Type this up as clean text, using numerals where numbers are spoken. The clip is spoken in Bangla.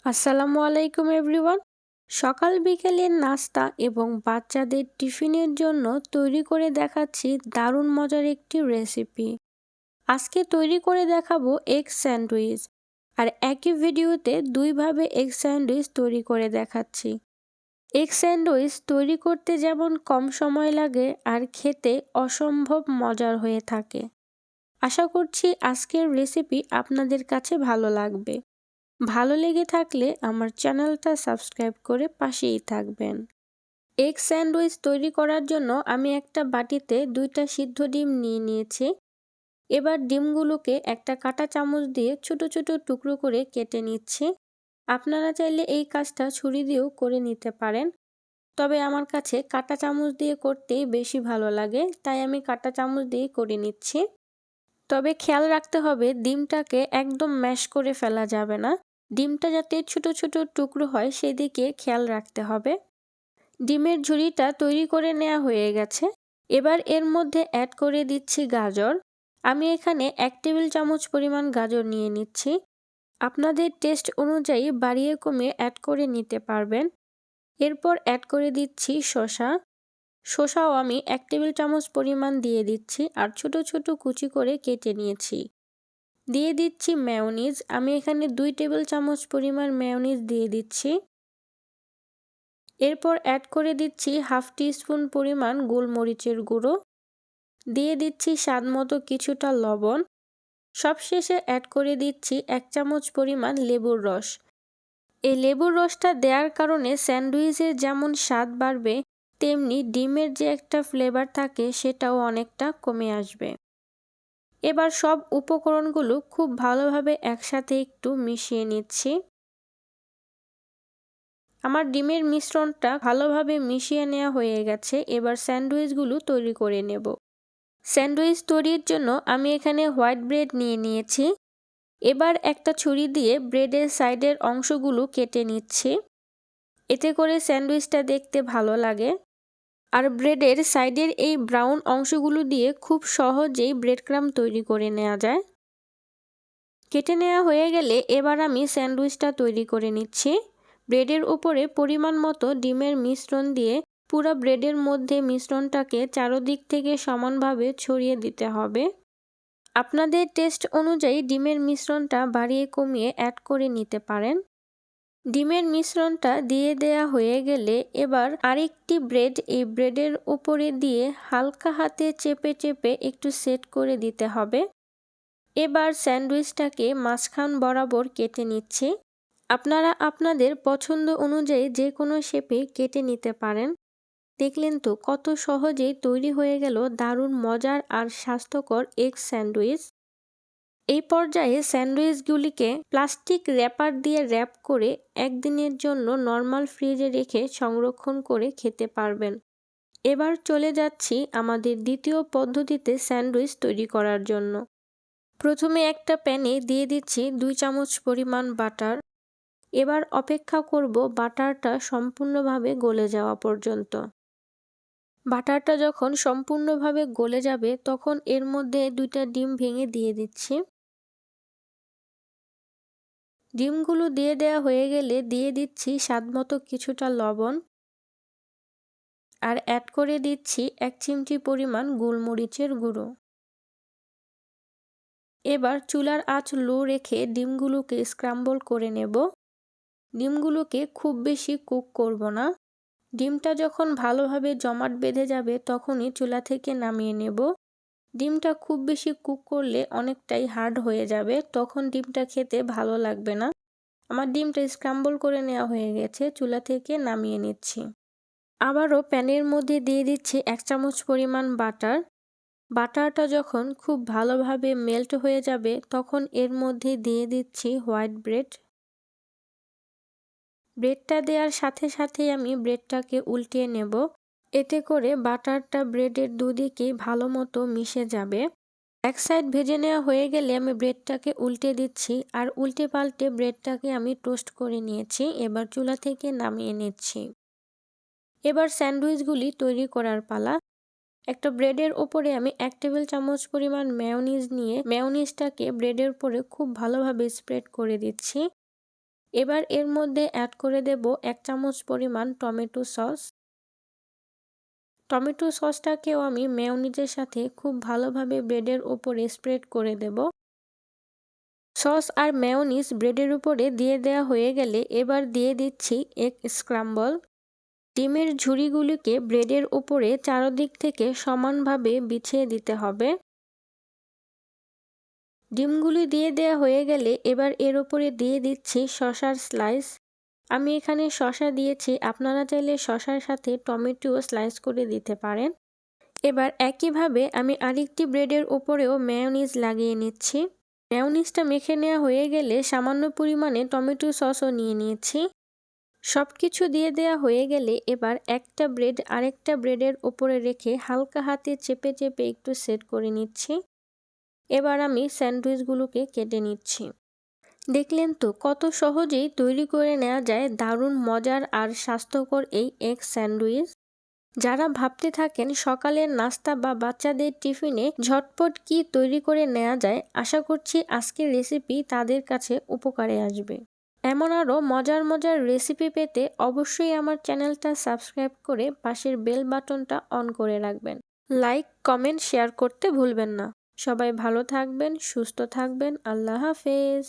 আসসালামু আলাইকুম এভরিওয়ান। সকাল বিকেলের নাস্তা এবং বাচ্চাদের টিফিনের জন্য তৈরি করে দেখাচ্ছি দারুণ মজার একটি রেসিপি। আজকে তৈরি করে দেখাবো এগ স্যান্ডউইচ। আর একই ভিডিওতে দুইভাবে এগ স্যান্ডউইচ তৈরি করে দেখাচ্ছি। এগ স্যান্ডউইচ তৈরি করতে যেমন কম সময় লাগে আর খেতে অসম্ভব মজার হয়ে থাকে। আশা করছি আজকের রেসিপি আপনাদের কাছে ভালো লাগবে। ভালো লেগে থাকলে আমার চ্যানেলটা সাবস্ক্রাইব করে পাশেই থাকবেন। এগ স্যান্ডউইচ তৈরি করার জন্য আমি একটা বাটিতে 2টা সিদ্ধ ডিম নিয়ে নিয়েছি। এবার ডিমগুলোকে একটা কাঁটা চামচ দিয়ে ছোট ছোট টুকরো করে কেটে নিচ্ছি। আপনারা চাইলে এই কাজটা ছুরি দিয়েও করে নিতে পারেন, তবে আমার কাছে কাঁটা চামচ দিয়ে করতেই বেশি ভালো লাগে, তাই আমি কাঁটা চামচ দিয়ে করে নিচ্ছি। তবে খেয়াল রাখতে হবে ডিমটাকে একদম ম্যাশ করে ফেলা যাবে না। ডিমটা যাতে ছোট ছোট টুকরো হয় সেদিকে খেয়াল রাখতে হবে। ডিমের ঝুড়িটা তৈরি করে নেওয়া হয়ে গেছে। এবার এর মধ্যে অ্যাড করে দিচ্ছি গাজর। আমি এখানে 1 টেবিল চামচ পরিমাণ গাজর নিয়ে নিচ্ছি। আপনাদের টেস্ট অনুযায়ী বাড়িয়ে কমিয়ে অ্যাড করে নিতে পারবেন। এরপর অ্যাড করে দিচ্ছি শসাও আমি 1 টেবিল চামচ পরিমাণ দিয়ে দিচ্ছি আর ছোট ছোট কুচি করে কেটে নিয়েছি। দিয়ে দিচ্ছি মেয়োনিজ। আমি এখানে 2 টেবিল চামচ পরিমাণ মেয়োনিজ দিয়ে দিচ্ছি। এরপর অ্যাড করে দিচ্ছি হাফ টিস্পুন পরিমাণ গোলমরিচের গুঁড়ো। দিয়ে দিচ্ছি স্বাদমতো কিছুটা লবণ। সবশেষে অ্যাড করে দিচ্ছি 1 চামচ পরিমাণ লেবুর রস। এই লেবুর রসটা দেওয়ার কারণে স্যান্ডউইচের যেমন স্বাদ বাড়বে, তেমনি ডিমের যে একটা ফ্লেভার থাকে সেটাও অনেকটা কমে আসবে। এবার সব উপকরণগুলো খুব ভালোভাবে একসাথে একটু মিশিয়ে নিচ্ছি। আমার ডিমের মিশ্রণটা ভালোভাবে মিশিয়ে নেওয়া হয়ে গেছে। এবার স্যান্ডউইচগুলো তৈরি করে নেব। স্যান্ডউইচ তৈরির জন্য আমি এখানে হোয়াইট ব্রেড নিয়ে নিয়েছি। এবার একটা ছুরি দিয়ে ব্রেডের সাইডের অংশগুলো কেটে নিচ্ছি। এতে করে স্যান্ডউইচটা দেখতে ভালো লাগে। আর ব্রেডের সাইডের এই ব্রাউন অংশগুলো দিয়ে খুব সহজেই ব্রেড ক্রাম্ব তৈরি করে নেওয়া যায়। কেটে নেওয়া হয়ে গেলে এবার আমি স্যান্ডউইচটা তৈরি করে নিচ্ছি। ব্রেডের উপরে পরিমাণ মতো ডিমের মিশ্রণ দিয়ে পুরো ব্রেডের মধ্যে মিশ্রণটাকে চারদিক থেকে সমানভাবে ছড়িয়ে দিতে হবে। আপনাদের টেস্ট অনুযায়ী ডিমের মিশ্রণটা বাড়িয়ে কমিয়ে অ্যাড করে নিতে পারেন। ডিমের মিশ্রণটা দিয়ে দেয়া হয়ে গেলে এবার আরেকটি ব্রেড এই ব্রেডের উপরে দিয়ে হালকা হাতে চেপে চেপে একটু সেট করে দিতে হবে। এবার স্যান্ডউইচটাকে মাঝখান বরাবর কেটে নিচ্ছি। আপনারা আপনাদের পছন্দ অনুযায়ী যে কোনো শেপে কেটে নিতে পারেন। দেখলেন তো কত সহজেই তৈরি হয়ে গেল দারুণ মজার আর স্বাস্থ্যকর এগ স্যান্ডউইচ। এই পর্যায়ে স্যান্ডউইচগুলিকে প্লাস্টিক র্যাপার দিয়ে র্যাপ করে একদিনের জন্য নর্মাল ফ্রিজে রেখে সংরক্ষণ করে খেতে পারবেন। এবার চলে যাচ্ছি আমাদের দ্বিতীয় পদ্ধতিতে স্যান্ডউইচ তৈরি করার জন্য। প্রথমে একটা প্যানে দিয়ে দিচ্ছি 2 চামচ পরিমাণ বাটার। এবার অপেক্ষা করব বাটারটা সম্পূর্ণভাবে গলে যাওয়া পর্যন্ত। বাটারটা যখন সম্পূর্ণভাবে গলে যাবে তখন এর মধ্যে 2টা ডিম ভেঙে দিয়ে দিচ্ছি। ডিমগুলো দিয়ে দেওয়া হয়ে গেলে দিয়ে দিচ্ছি স্বাদমতো কিছুটা লবণ আর অ্যাড করে দিচ্ছি 1 চিমটি পরিমাণ গোলমরিচের গুঁড়ো। এবার চুলার আঁচ লো রেখে ডিমগুলোকে স্ক্র্যাম্বল করে নেব। ডিমগুলোকে খুব বেশি কুক করব না। ডিমটা যখন ভালোভাবে জমাট বেঁধে যাবে তখনই চুলা থেকে নামিয়ে নেব। ডিমটা খুব বেশি কুক করলে অনেকটাই হার্ড হয়ে যাবে, তখন ডিমটা খেতে ভালো লাগবে না। আমার ডিমটা স্ক্র্যাম্বল করে নেওয়া হয়ে গেছে, চুলা থেকে নামিয়ে নিচ্ছি। আবারও প্যানের মধ্যে দিয়ে দিচ্ছি 1 চামচ পরিমাণ বাটার। বাটারটা যখন খুব ভালোভাবে মেল্ট হয়ে যাবে তখন এর মধ্যে দিয়ে দিচ্ছি হোয়াইট ব্রেড। ব্রেডটা দেওয়ার সাথে সাথেই আমি ব্রেডটাকে উল্টিয়ে নেব। এতে করে বাটারটা ব্রেডের দুদিকেই ভালো মতো মিশে যাবে। এক সাইড ভেজে নেওয়া হয়ে গেলে আমি ব্রেডটাকে উল্টে দিচ্ছি আর উল্টে পাল্টে ব্রেডটাকে আমি টোস্ট করে নিয়েছি। এবার চুলা থেকে নামিয়ে নিচ্ছি। এবার স্যান্ডউইচগুলি তৈরি করার পালা। একটা ব্রেডের ওপরে আমি 1 টেবিল চামচ পরিমাণ মেয়োনিজ নিয়ে মেয়োনিজটাকে ব্রেডের উপরে খুব ভালোভাবে স্প্রেড করে দিচ্ছি। এবার এর মধ্যে অ্যাড করে দেব 1 চামচ পরিমাণ টমেটো সস। টমেটো সসটাকেও আমি মেয়োনিজের সাথে খুব ভালোভাবে ব্রেডের উপরে স্প্রেড করে দেব। সস আর মেয়োনিজ ব্রেডের উপরে দিয়ে দেওয়া হয়ে গেলে এবার দিয়ে দিচ্ছি এগ স্ক্রাম্বল। ডিমের ঝুড়িগুলিকে ব্রেডের উপরে চারদিক থেকে সমানভাবে বিছিয়ে দিতে হবে। ডিমগুলি দিয়ে দেওয়া হয়ে গেলে এবার এর উপরে দিয়ে দিচ্ছি শসার স্লাইস। আমি এখানে শসা দিয়েছি, আপনারা চাইলে শসার সাথে টমেটো স্লাইস করে দিতে পারেন। এবার একইভাবে আমি আরেকটি ব্রেডের উপরেও মেয়োনিজ লাগিয়ে নিচ্ছি। মেয়োনিজটা মেখে নেওয়া হয়ে গেলে সামান্য পরিমাণে টমেটো সসও নিয়ে নিয়েছি। সব কিছু দিয়ে দেওয়া হয়ে গেলে এবার একটা ব্রেড আরেকটা ব্রেডের উপরে রেখে হালকা হাতে চেপে চেপে একটু সেট করে নিচ্ছি। এবার আমি স্যান্ডউইচগুলোকে কেটে নিচ্ছি। দেখলেন তো কত সহজেই তৈরি করে নেওয়া যায় দারুণ মজার আর স্বাস্থ্যকর এই এগ স্যান্ডউইচ। যারা ভাবতে থাকেন সকালের নাস্তা বা বাচ্চাদের টিফিনে ঝটপট কি তৈরি করে নেওয়া যায়, আশা করছি আজকের রেসিপি তাদের কাছে উপকারে আসবে। এমন আরও মজার মজার রেসিপি পেতে অবশ্যই আমার চ্যানেলটা সাবস্ক্রাইব করে পাশের বেল বাটনটা অন করে রাখবেন। লাইক, কমেন্ট, শেয়ার করতে ভুলবেন না। সবাই ভালো থাকবেন, সুস্থ থাকবেন। আল্লাহ হাফেজ।